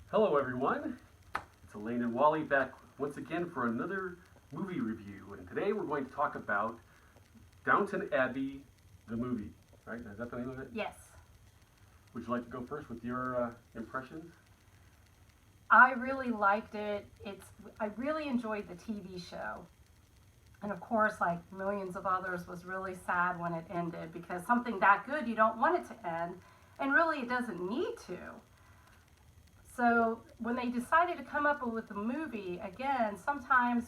Hello everyone, it's Elaine and Wally back once again for another movie review, and today we're going to talk about Downton Abbey, the movie, right? Is that the name of it? Yes. Would you like to go first with your impressions? I really liked it. I really enjoyed the TV show. And of course, like millions of others, was really sad when it ended, because something that good, you don't want it to end, and really it doesn't need to. So when they decided to come up with the movie, again, sometimes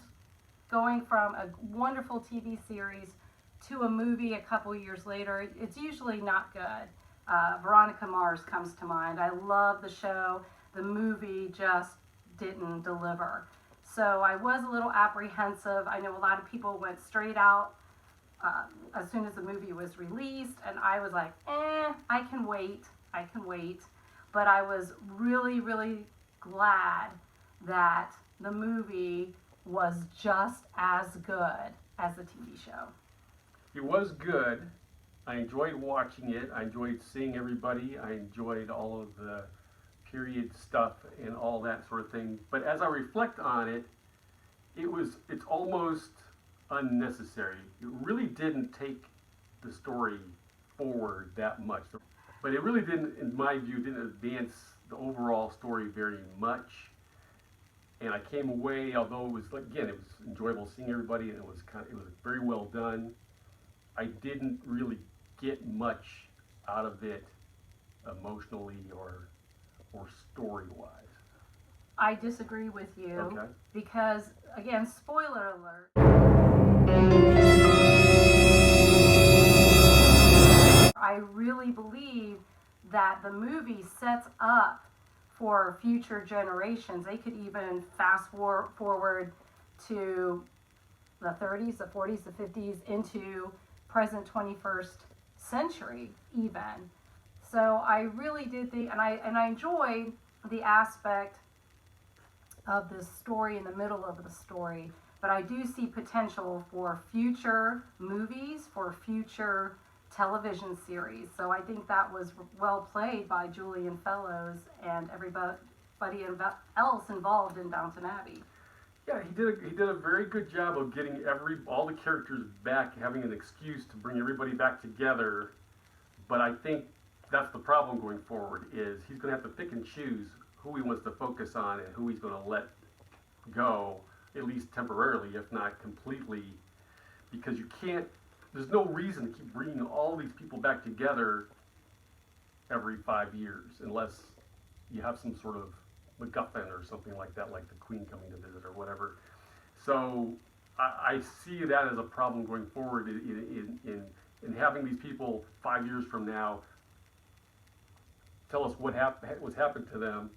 going from a wonderful TV series to a movie a couple years later, it's usually not good. Veronica Mars comes to mind. I love the show. The movie just didn't deliver. So I was a little apprehensive. I know a lot of people went straight out as soon as the movie was released, and I was like, I can wait. But I was really, really glad that the movie was just as good as the TV show. It was good. I enjoyed watching it. I enjoyed seeing everybody. I enjoyed all of the period stuff and all that sort of thing. But as I reflect on it, it's almost unnecessary. It really didn't take the story forward that much. But it really didn't, in my view, didn't advance the overall story very much. And I came away, although it was, again, it was enjoyable seeing everybody, and it was very well done. I didn't really get much out of it emotionally or story-wise. I disagree with you. Okay. Because, again, spoiler alert. I really believe that the movie sets up for future generations. They could even fast forward to the 30s, the 40s, the 50s, into present 21st century even. So I really did think, and I enjoyed the aspect of the story in the middle of the story, but I do see potential for future movies, for future television series. So I think that was well played by Julian Fellowes and everybody else involved in Downton Abbey. Yeah, he did a very good job of getting all the characters back, having an excuse to bring everybody back together. But I think that's the problem going forward, is he's going to have to pick and choose who he wants to focus on and who he's going to let go, at least temporarily, if not completely, because there's no reason to keep bringing all these people back together every 5 years, unless you have some sort of MacGuffin or something like that, like the Queen coming to visit or whatever. So I see that as a problem going forward in having these people 5 years from now tell us what's happened to them,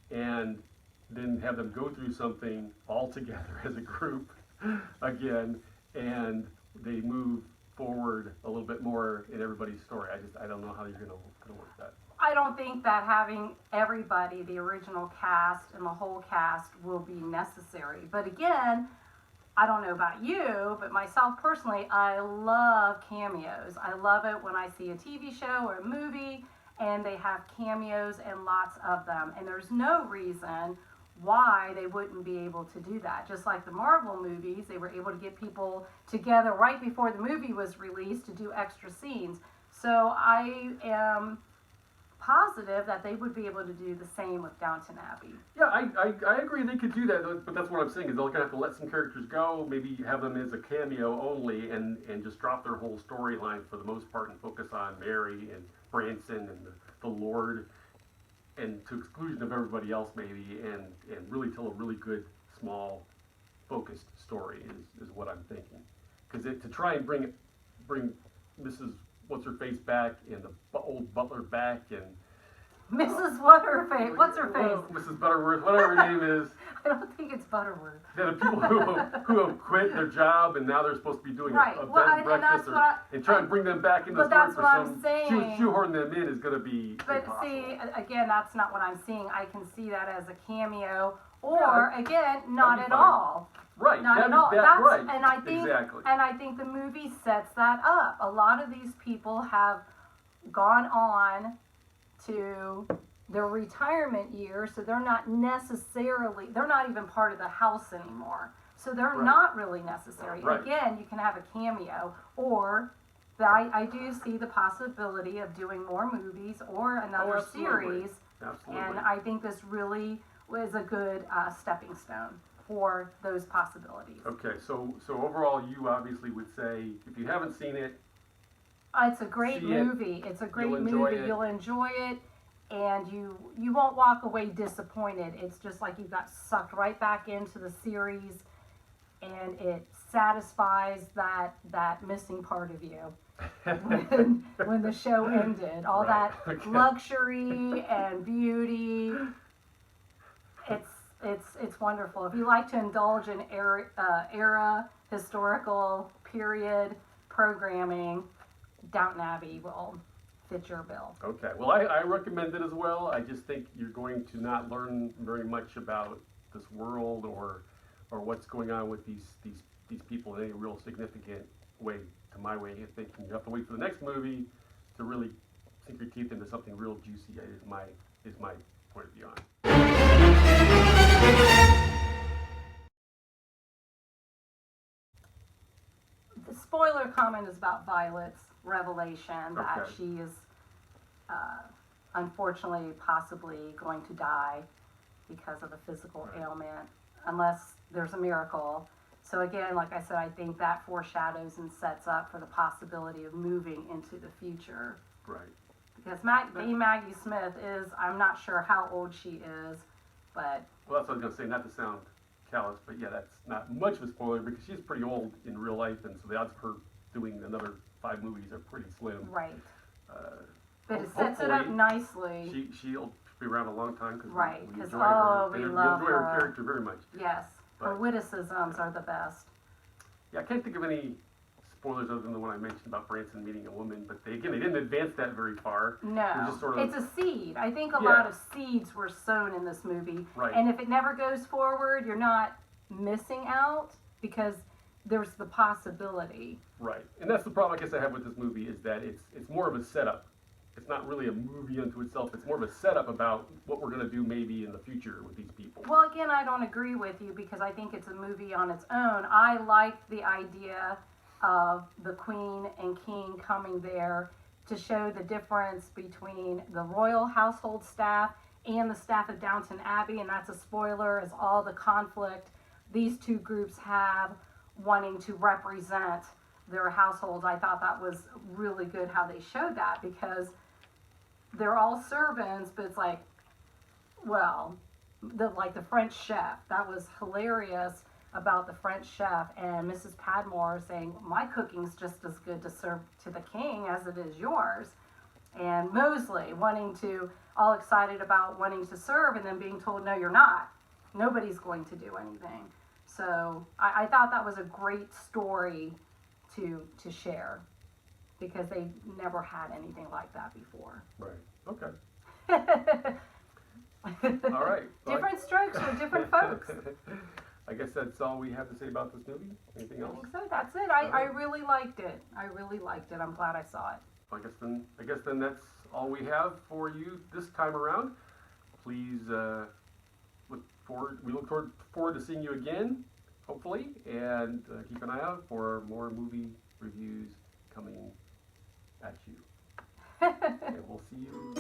and then have them go through something all together as a group again, and they move forward a little bit more in everybody's story. I don't know how you're going to work that. I don't think that having everybody, the original cast and the whole cast, will be necessary. But again, I don't know about you, but myself personally, I love cameos. I love it when I see a TV show or a movie and they have cameos and lots of them. And there's no reason why they wouldn't be able to do that. Just like the Marvel movies, they were able to get people together right before the movie was released to do extra scenes. So I am positive that they would be able to do the same with Downton Abbey. Yeah, I agree they could do that, but that's what I'm saying, is they're going to have to let some characters go, maybe have them as a cameo only, and just drop their whole storyline for the most part and focus on Mary and Branson and the Lord, and to exclusion of everybody else maybe, and really tell a really good, small, focused story is what I'm thinking. Because to try and bring Mrs. What's-Her-Face back and the old butler back and Mrs. What's-Her-Face? Mrs. Butterworth, whatever her name is. I don't think it's Butterworth. Yeah, the people who have quit their job and now they're supposed to be doing a bed and breakfast and try and bring them back into the story for some shoehorn them in is going to be impossible. See, again, that's not what I'm seeing. I can see that as a cameo, or again, not at all. Right. Not at all. Right. And I think, exactly. And I think the movie sets that up. A lot of these people have gone on to their retirement years, so they're not even part of the house anymore. So they're Right. not really necessary. Right. Again, you can have a cameo, or I do see the possibility of doing more movies or another absolutely. series. Absolutely. And I think this really was a good stepping stone for those possibilities. Okay, so overall, you obviously would say, if you haven't seen it, It's a great See it. movie. It's a great You'll enjoy movie. it. You'll enjoy it, and you won't walk away disappointed. It's just like you got sucked right back into the series, and it satisfies that missing part of you when the show ended. All Right, that okay. luxury and beauty. It's wonderful. If you like to indulge in era historical period programming, Downton Abbey will fit your bill. Okay, well, I recommend it as well. I just think you're going to not learn very much about this world or what's going on with these people in any real significant way, to my way of thinking. You have to wait for the next movie to really sink your teeth into something real juicy, is my point of view on it. The spoiler comment is about Violet's revelation that Okay. she is unfortunately possibly going to die because of a physical Right. ailment, unless there's a miracle. So again, like I said, I think that foreshadows and sets up for the possibility of moving into the future. Right. Because Dame Maggie Smith is, I'm not sure how old she is, but Well, that's what I was going to say, not to sound callous, but yeah, that's not much of a spoiler because she's pretty old in real life, and so the odds of her doing another 5 movies are pretty slim. right. Uh, But it sets it up hopefully ally. she'll be around a long time because Right, we 'cause, enjoy her. we We love enjoy her her. character very much. Yes, her But- witticisms are the best. Yeah, I can't think of any spoilers other than the one I mentioned about Branson meeting a woman, but they didn't advance that very far. No, just sort of- it's a seed. I think a Yeah. lot of seeds were sown in this movie. Right. And if it never goes forward, you're not missing out because there's the possibility. Right, and that's the problem I guess I have with this movie is that it's more of a setup. It's not really a movie unto itself. It's more of a setup about what we're going to do maybe in the future with these people. Well, again, I don't agree with you because I think it's a movie on its own. I like the idea of the Queen and King coming there to show the difference between the royal household staff and the staff of Downton Abbey, and that's a spoiler, is all the conflict these two groups have wanting to represent their households. I thought that was really good how they showed that because they're all servants, but it's like, well, like the French chef. That was hilarious about the French chef and Mrs. Padmore saying, my cooking's just as good to serve to the king as it is yours. And Mosley all excited about wanting to serve and then being told, no, you're not. Nobody's going to do anything. So I thought that was a great story to share because they never had anything like that before. Right. Okay. All right. Well, Different strokes for different folks. I guess that's all we have to say about this movie. Anything I else? think so. That's it. I really liked it. I really liked it. I'm glad I saw it. I guess then that's all we have for you this time around. Please we look forward to seeing you again, hopefully, and keep an eye out for more movie reviews coming at you. And we'll see you